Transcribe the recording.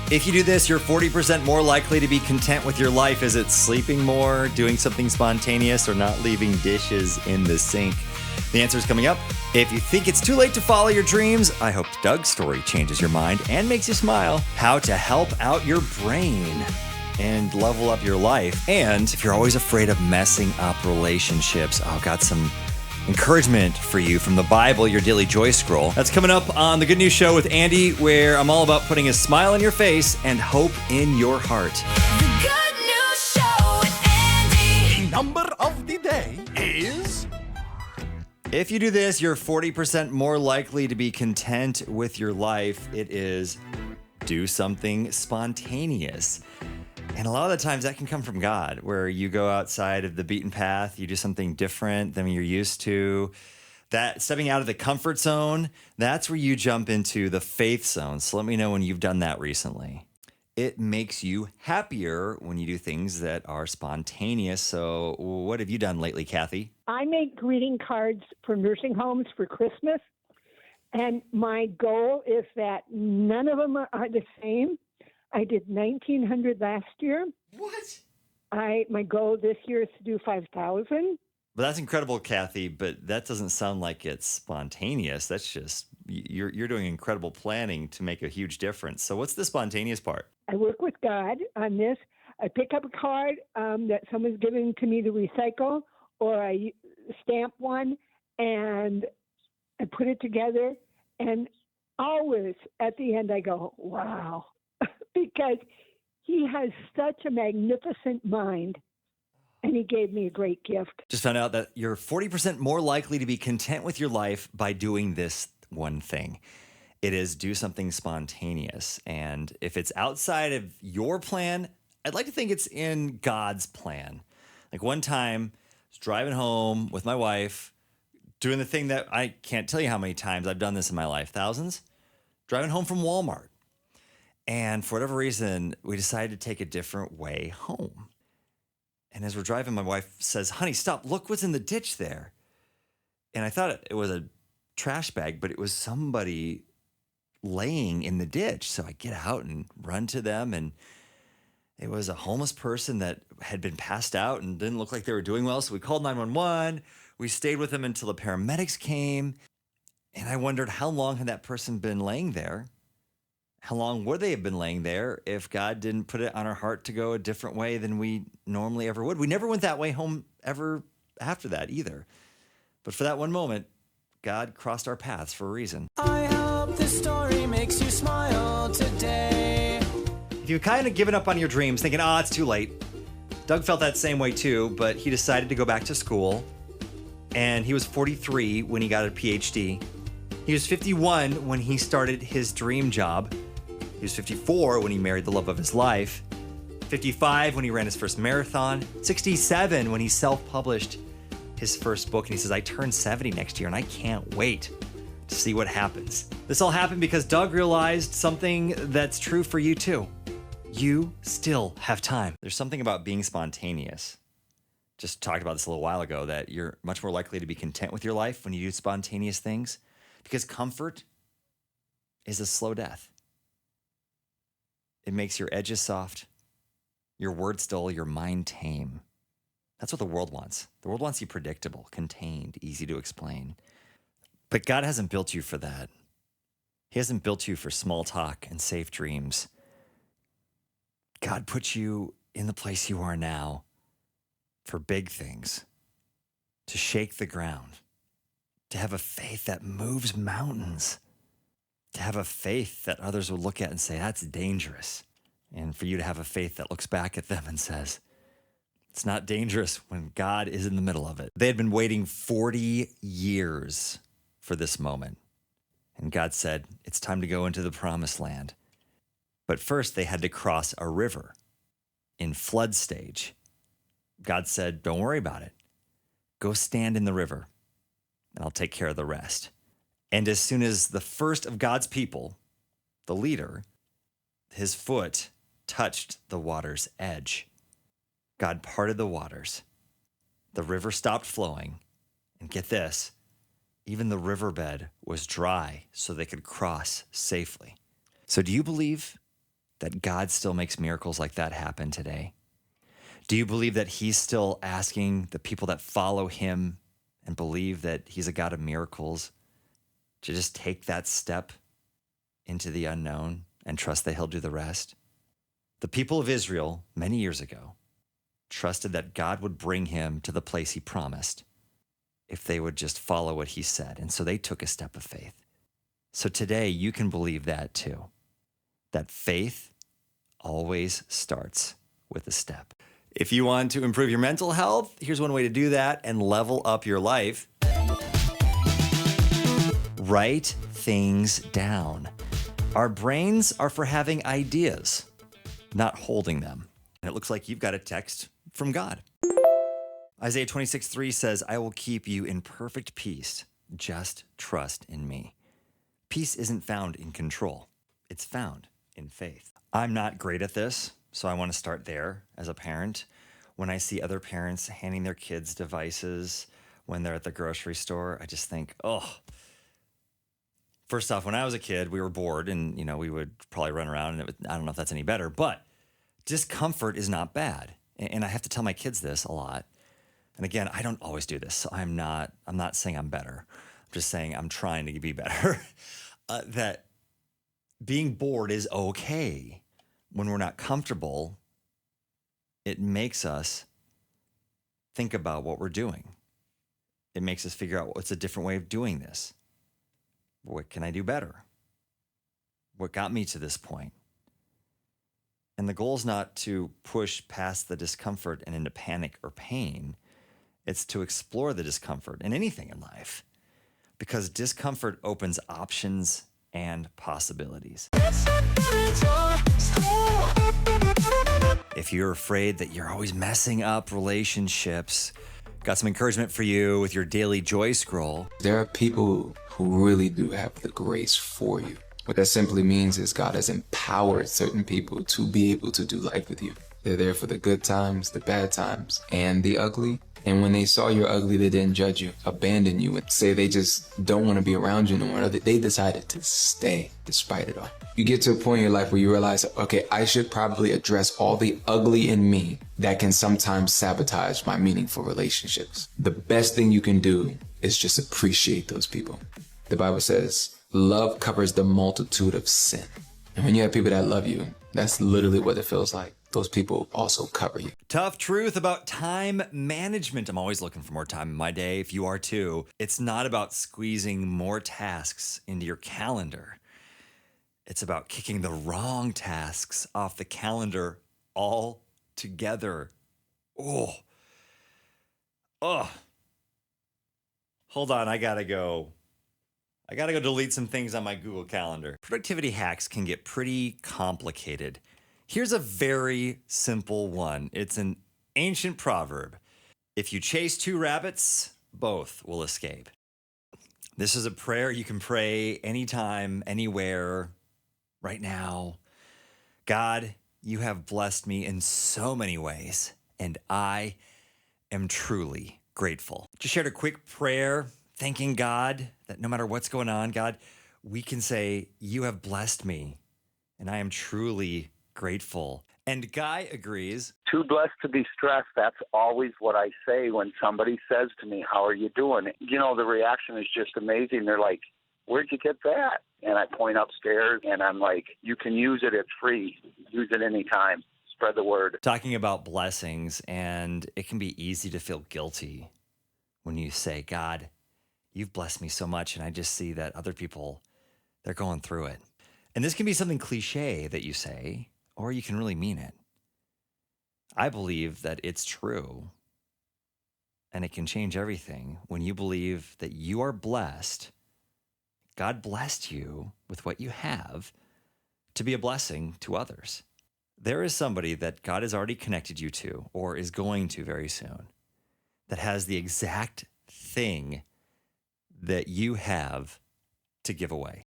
If you do this, you're 40% more likely to be content with your life. Is it sleeping more, doing something spontaneous, or not leaving dishes in the sink? The answer is coming up. If you think it's too late to follow your dreams, I hope Doug's story changes your mind and makes you smile. How to help out your brain and level up your life. And if you're always afraid of messing up relationships, I've got some encouragement for you from the Bible, your daily joy scroll. That's coming up on the Good News Show with Andy, where I'm all about putting a smile on your face and hope in your heart. The Good News Show with Andy. The number of the day is... If you do this, you're 40% more likely to be content with your life. It is do something spontaneous. And a lot of the times that can come from God, where you go outside of the beaten path, you do something different than you're used to. That stepping out of the comfort zone, that's where you jump into the faith zone. So let me know when you've done that recently. It makes you happier when you do things that are spontaneous. So what have you done lately, Kathy? I make greeting cards for nursing homes for Christmas, and my goal is that none of them are the same. I did 1,900 last year. What? My goal this year is to do 5,000. Well, that's incredible, Kathy, but that doesn't sound like it's spontaneous. That's just, you're doing incredible planning to make a huge difference. So what's the spontaneous part? I work with God on this. I pick up a card that someone's given to me to recycle, or I stamp one, and I put it together. And always at the end I go, wow, because he has such a magnificent mind. And he gave me a great gift. Just found out that you're 40% more likely to be content with your life by doing this one thing. It is do something spontaneous. And if it's outside of your plan, I'd like to think it's in God's plan. Like one time, I was driving home with my wife, doing the thing that I can't tell you how many times I've done this in my life, thousands, driving home from Walmart. And for whatever reason, we decided to take a different way home. And as we're driving, my wife says, honey, stop, look what's in the ditch there. And I thought it was a trash bag, but it was somebody laying in the ditch. So I get out and run to them. And it was a homeless person that had been passed out and didn't look like they were doing well. So we called 911. We stayed with them until the paramedics came. And I wondered, how long had that person been laying there? How long would they have been laying there if God didn't put it on our heart to go a different way than we normally ever would? We never went that way home ever after that either. But for that one moment, God crossed our paths for a reason. I hope this story makes you smile today. If you've kind of given up on your dreams, thinking, it's too late. Doug felt that same way too, but he decided to go back to school. And he was 43 when he got a PhD. He was 51 when he started his dream job. He was 54 when he married the love of his life, 55 when he ran his first marathon, 67 when he self-published his first book. And he says, I turn 70 next year and I can't wait to see what happens. This all happened because Doug realized something that's true for you too. You still have time. There's something about being spontaneous. Just talked about this a little while ago, that you're much more likely to be content with your life when you do spontaneous things, because comfort is a slow death. It makes your edges soft, your words dull, your mind tame. That's what the world wants. The world wants you predictable, contained, easy to explain. But God hasn't built you for that. He hasn't built you for small talk and safe dreams. God put you in the place you are now for big things, to shake the ground, to have a faith that moves mountains, to have a faith that others will look at and say, that's dangerous. And for you to have a faith that looks back at them and says, it's not dangerous when God is in the middle of it. They had been waiting 40 years for this moment. And God said, it's time to go into the promised land. But first they had to cross a river in flood stage. God said, don't worry about it. Go stand in the river and I'll take care of the rest. And as soon as the first of God's people, the leader, his foot touched the water's edge, God parted the waters. The river stopped flowing. And get this, even the riverbed was dry so they could cross safely. So do you believe that God still makes miracles like that happen today? Do you believe that he's still asking the people that follow him and believe that he's a God of miracles to just take that step into the unknown and trust that he'll do the rest? The people of Israel, many years ago, trusted that God would bring him to the place he promised if they would just follow what he said. And so they took a step of faith. So today you can believe that too, that faith always starts with a step. If you want to improve your mental health, here's one way to do that and level up your life. Write things down. Our brains are for having ideas, not holding them. And it looks like you've got a text from God. Isaiah 26:3 says, I will keep you in perfect peace. Just trust in me. Peace isn't found in control. It's found in faith. I'm not great at this, so I want to start there as a parent. When I see other parents handing their kids devices when they're at the grocery store, I just think, oh. First off, when I was a kid, we were bored and, we would probably run around and I don't know if that's any better, but discomfort is not bad. And I have to tell my kids this a lot. And again, I don't always do this, so I'm not saying I'm better. I'm just saying I'm trying to be better. That being bored is okay. When we're not comfortable, it makes us think about what we're doing. It makes us figure out what's a different way of doing this. What can I do better? What got me to this point? And the goal is not to push past the discomfort and into panic or pain. It's to explore the discomfort in anything in life, because discomfort opens options and possibilities. If you're afraid that you're always messing up relationships, got some encouragement for you with your daily joy scroll. There are people who really do have the grace for you. What that simply means is God has empowered certain people to be able to do life with you. They're there for the good times, the bad times, and the ugly. And when they saw you're ugly, they didn't judge you, abandon you, and say they just don't want to be around you no more. They decided to stay despite it all. You get to a point in your life where you realize, okay, I should probably address all the ugly in me that can sometimes sabotage my meaningful relationships. The best thing you can do is just appreciate those people. The Bible says, love covers the multitude of sin. And when you have people that love you, that's literally what it feels like. Those people also cover you. Tough truth about time management. I'm always looking for more time in my day, if you are too. It's not about squeezing more tasks into your calendar. It's about kicking the wrong tasks off the calendar altogether. Oh. Hold on, I gotta go delete some things on my Google Calendar. Productivity hacks can get pretty complicated. Here's a very simple one. It's an ancient proverb. If you chase two rabbits, both will escape. This is a prayer you can pray anytime, anywhere, right now. God, you have blessed me in so many ways, and I am truly grateful. Just shared a quick prayer thanking God that no matter what's going on, God, we can say, you have blessed me, and I am truly grateful. And Guy agrees. Too blessed to be stressed. That's always what I say when somebody says to me, how are you doing? The reaction is just amazing. They're like, where'd you get that? And I point upstairs and I'm like, you can use it. It's free. Use it anytime. Spread the word. Talking about blessings, and it can be easy to feel guilty when you say, God, you've blessed me so much. And I just see that other people, they're going through it. And this can be something cliche that you say, or you can really mean it. I believe that it's true, and it can change everything when you believe that you are blessed. God blessed you with what you have to be a blessing to others. There is somebody that God has already connected you to, or is going to very soon, that has the exact thing that you have to give away.